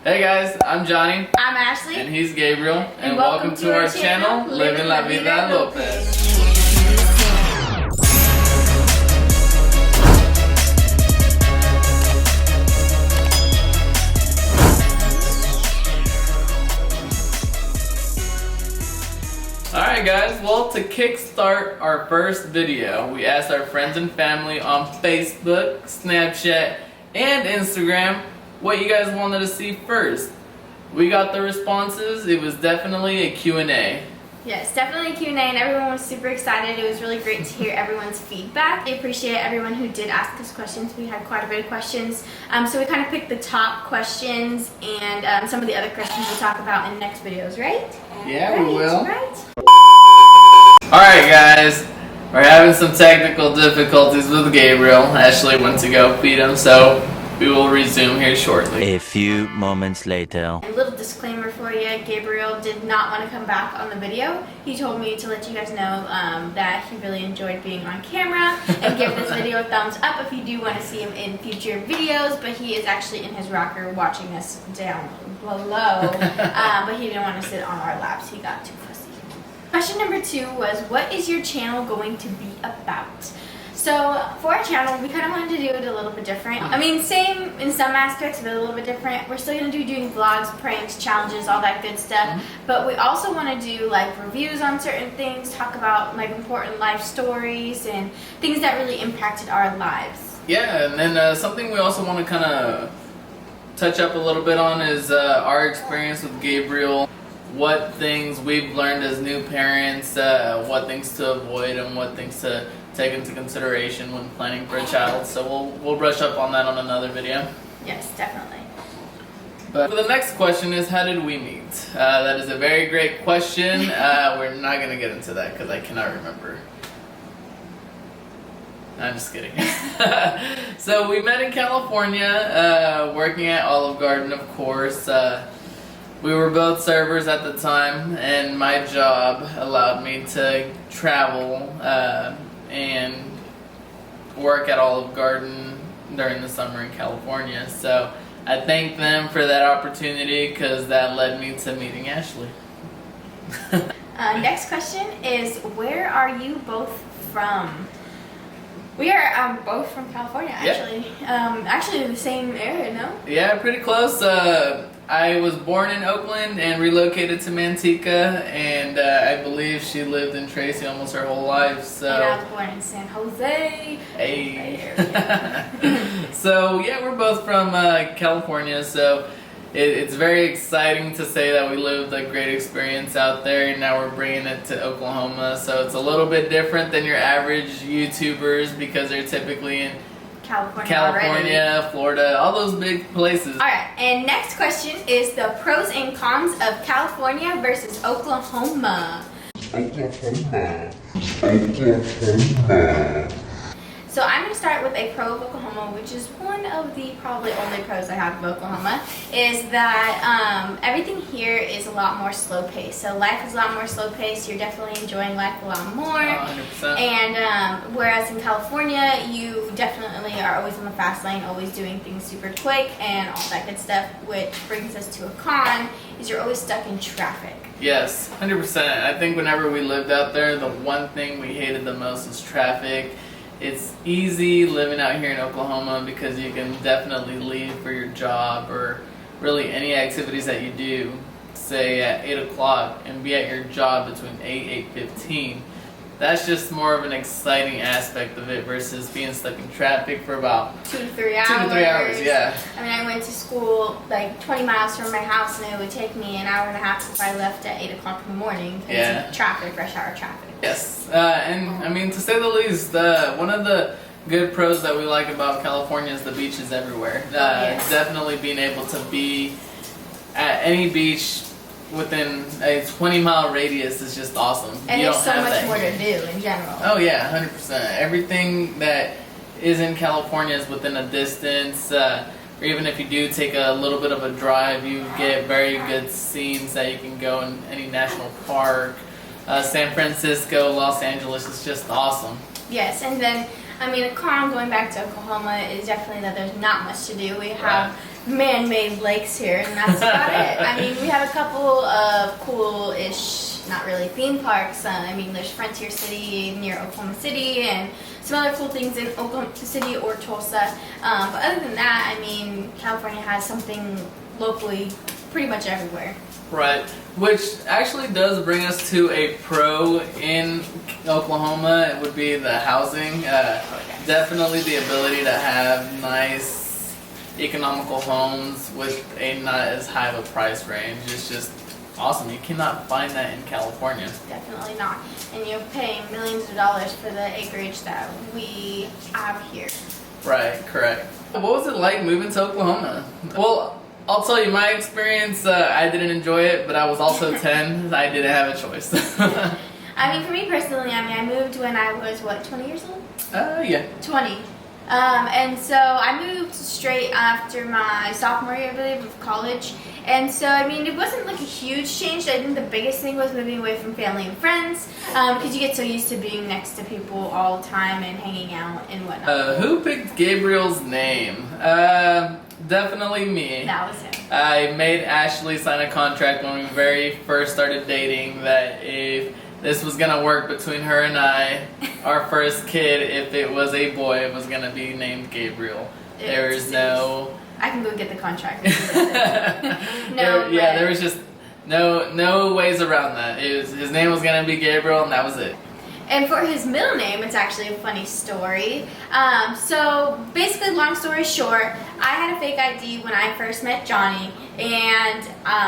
Hey guys, I'm Johnny. I'm Ashley. And he's Gabriel. And welcome to our channel, Living La Vida Lopez. Alright guys, well, to kickstart our first video, we asked our friends and family on Facebook, Snapchat, and Instagram what you guys wanted to see first. We got the responses. It was definitely a Q&A. Yes, definitely a Q&A, and everyone was super excited. It was really great to hear everyone's feedback. I appreciate everyone who did ask us questions. We had quite a bit of questions. So we kind of picked the top questions and some of the other questions we'll talk about in next videos, right? Yeah, we will. Right. Alright guys, we're having some technical difficulties with Gabriel. Ashley went to go feed him, so we will resume here shortly. A few moments later. A little disclaimer for you, Gabriel did not want to come back on the video. He told me to let you guys know that he really enjoyed being on camera and give this video a thumbs up if you do want to see him in future videos, but he is actually in his rocker watching us down below, but he didn't want to sit on our laps. He got too fussy. Question number 2 was, what is your channel going to be about? So for our channel, we kind of wanted to do it a little bit different. I mean, same in some aspects, but a little bit different. We're still going to be doing vlogs, pranks, challenges, all that good stuff. But we also want to do like reviews on certain things, talk about like important life stories and things that really impacted our lives. Yeah, and then something we also want to kind of touch up a little bit on is our experience with Gabriel. What things we've learned as new parents, what things to avoid and what things to take into consideration when planning for a child. So we'll brush up on that on another video. Yes, definitely. But the next question is, how did we meet? That is a very great question. We're not going to get into that because I cannot remember. I'm just kidding. So we met in California, working at Olive Garden, of course. We were both servers at the time, and my job allowed me to travel and work at Olive Garden during the summer in California. So I thank them for that opportunity because that led me to meeting Ashley. Next question is, where are you both from? We are both from California, actually. Yeah. Actually in the same area, no? Yeah, pretty close. I was born in Oakland and relocated to Manteca, and I believe she lived in Tracy almost her whole life. So. And I was born in San Jose. Hey. So yeah, we're both from California, so it's very exciting to say that we lived a great experience out there, and now we're bringing it to Oklahoma. So it's a little bit different than your average YouTubers because they're typically in California, Florida, all those big places. Alright, and next question is the pros and cons of California versus Oklahoma. So I'm going to start with a pro of Oklahoma, which is one of the probably only pros I have of Oklahoma, is that everything here is a lot more slow paced. So life is a lot more slow paced. You're definitely enjoying life a lot more. 100%. And whereas in California, you definitely are always in the fast lane, always doing things super quick and all that good stuff, which brings us to a con, is you're always stuck in traffic. Yes, 100%. I think whenever we lived out there, the one thing we hated the most was traffic. It's easy living out here in Oklahoma because you can definitely leave for your job or really any activities that you do, say at 8 o'clock, and be at your job between 8:15. That's just more of an exciting aspect of it versus being stuck in traffic for about 2 to 3 hours. 2 to 3 hours, yeah. I mean, I went to school like 20 miles from my house, and it would take me an hour and a half if I left at 8 o'clock in the morning because of traffic, rush hour traffic. Yes, and I mean, to say the least, one of the good pros that we like about California is the beaches everywhere. Yes. Definitely being able to be at any beach within a 20-mile radius is just awesome. And there's so much more to do in general. Oh yeah, 100%. Everything that is in California is within a distance. Or even if you do take a little bit of a drive, you get very good scenes that you can go in any national park. San Francisco, Los Angeles is just awesome. Yes, and then, I mean, a con going back to Oklahoma is definitely that there's not much to do. We have man-made lakes here, and that's about it. I mean, we have a couple of cool-ish, not really theme parks. I mean, there's Frontier City near Oklahoma City, and some other cool things in Oklahoma City or Tulsa. But other than that, I mean, California has something locally pretty much everywhere. Right, which actually does bring us to a pro in Oklahoma. It would be the housing. Definitely the ability to have nice, economical homes with a not as high of a price range is just awesome. You cannot find that in California. Definitely not. And you're paying millions of dollars for the acreage that we have here. Right, correct. What was it like moving to Oklahoma? Well, I'll tell you my experience. I didn't enjoy it, but I was also 10. I didn't have a choice. I mean, for me personally, I mean, I moved when I was, 20 years old? Yeah. 20. And so I moved straight after my sophomore year, I believe, of college. And so, I mean, it wasn't like a huge change. I think the biggest thing was moving away from family and friends, because you get so used to being next to people all the time and hanging out and whatnot. Who picked Gabriel's name? Definitely me. That was him. I made Ashley sign a contract when we very first started dating that if this was gonna work between her and I, our first kid, if it was a boy, it was gonna be named Gabriel. There's no. I can go get the contract. No. There was just no ways around that. His name was gonna be Gabriel, and that was it. And for his middle name, it's actually a funny story. So basically, long story short, I had a fake ID when I first met Johnny, and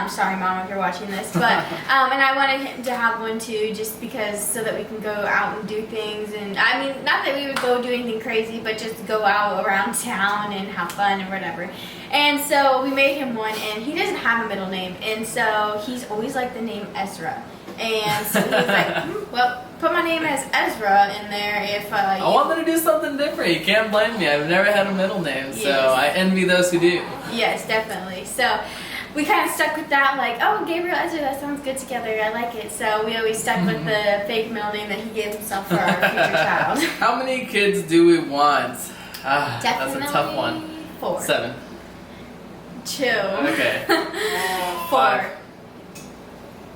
sorry, Mom, if you're watching this, but and I wanted him to have one too, just because so that we can go out and do things. And I mean, not that we would go do anything crazy, but just go out around town and have fun and whatever. And so we made him one, and he doesn't have a middle name, and so he's always liked the name Ezra. And so he was like, well, put my name as Ezra in there if I wanted to do something different. You can't blame me. I've never had a middle name, so Yes. I envy those who do. Yes, definitely. So we kind of stuck with that, like, oh, Gabriel Ezra, that sounds good together. I like it. So we always stuck with the fake middle name that he gave himself for our future child. How many kids do we want? Definitely That's a tough one. 4. 7. 2. Okay. 4. 5.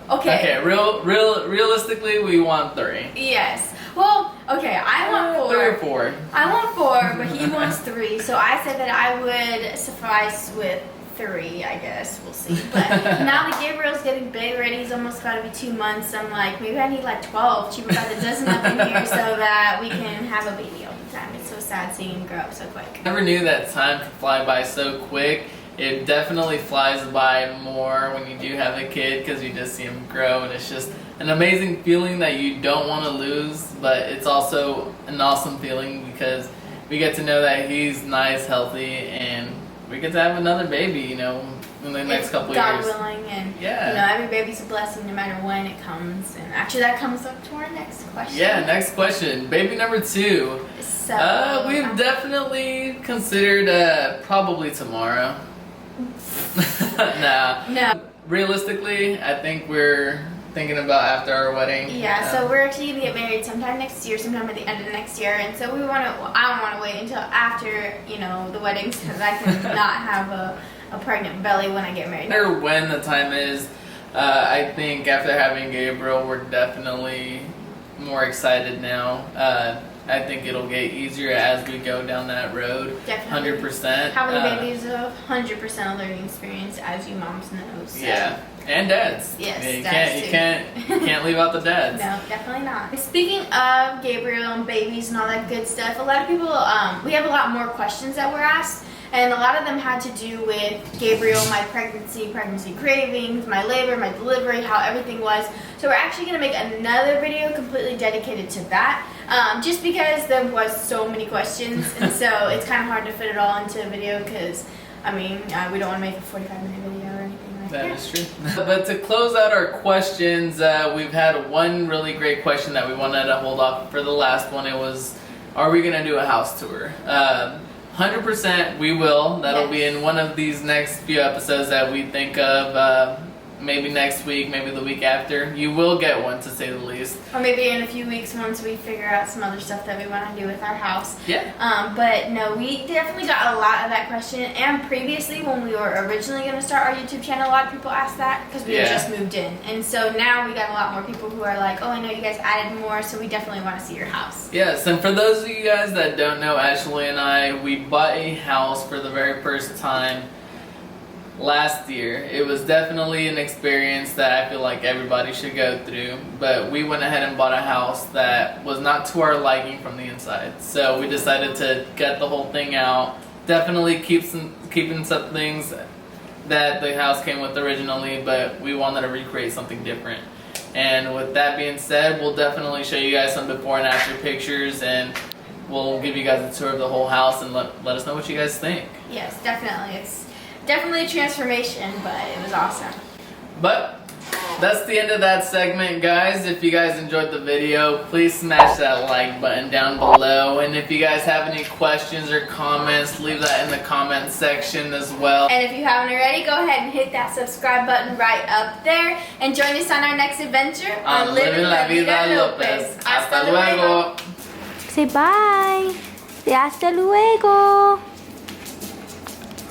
Okay, realistically, we want 3. Yes. Well, okay, I want 4. 3 or 4. I want 4, but he wants 3. So I said that I would suffice with 3, I guess. We'll see. But now that Gabriel's getting big already, he's almost got to be 2 months. I'm like, maybe I need like 12, cheaper by the dozen up in here so that we can have a baby all the time. It's so sad seeing him grow up so quick. Never knew that time could fly by so quick. It definitely flies by more when you do have a kid because you just see him grow, and it's just an amazing feeling that you don't want to lose, but it's also an awesome feeling because we get to know that he's nice, healthy, and we get to have another baby, you know, in the next couple God years. God willing, and Yeah. you know, every baby's a blessing no matter when it comes. And actually, that comes up to our next question. Yeah, next question. Baby number 2. So We've definitely considered probably tomorrow. Nah. No. Realistically, I think we're thinking about after our wedding. Yeah, so we're actually gonna get married sometime next year, sometime at the end of next year, and so I don't want to wait until after, you know, the wedding so that I can not have a pregnant belly when I get married. No matter when the time is, I think after having Gabriel, we're definitely more excited now. I think it'll get easier as we go down that road. Definitely. 100%. Having a baby is a 100% learning experience, as you moms know. So. Yeah, and dads. Yes, Yeah, dads you can't leave out the dads. No, definitely not. Speaking of Gabriel and babies and all that good stuff, a lot of people, we have a lot more questions that were asked, and a lot of them had to do with Gabriel, my pregnancy cravings, my labor, my delivery, how everything was. So we're actually going to make another video completely dedicated to that, just because there was so many questions, and so it's kind of hard to fit it all into a video because, I mean, we don't want to make a 45-minute video or anything like that. That is true. But to close out our questions, we've had one really great question that we wanted to hold off for the last one. It was, are we going to do a house tour? 100% we will. That'll be in one of these next few episodes that we think of maybe next week, maybe the week after. You will get one, to say the least. Or maybe in a few weeks once we figure out some other stuff that we want to do with our house. Yeah. But no, we definitely got a lot of that question. And previously, when we were originally going to start our YouTube channel, a lot of people asked that because we had just moved in. And so now we got a lot more people who are like, oh, I know you guys added more, so we definitely want to see your house. Yes, and for those of you guys that don't know, Ashley and I, we bought a house for the very first time last year. It was definitely an experience that I feel like everybody should go through, but we went ahead and bought a house that was not to our liking from the inside. So we decided to gut the whole thing out. Definitely keeping some things that the house came with originally, but we wanted to recreate something different. And with that being said, we'll definitely show you guys some before and after pictures, and we'll give you guys a tour of the whole house and let us know what you guys think. Yes, definitely. It's definitely a transformation, but it was awesome. But that's the end of that segment, guys. If you guys enjoyed the video, please smash that like button down below. And if you guys have any questions or comments, leave that in the comment section as well. And if you haven't already, go ahead and hit that subscribe button right up there. And join us on our next adventure on Living La Vida Lopez. Hasta luego. Say bye. Say hasta luego.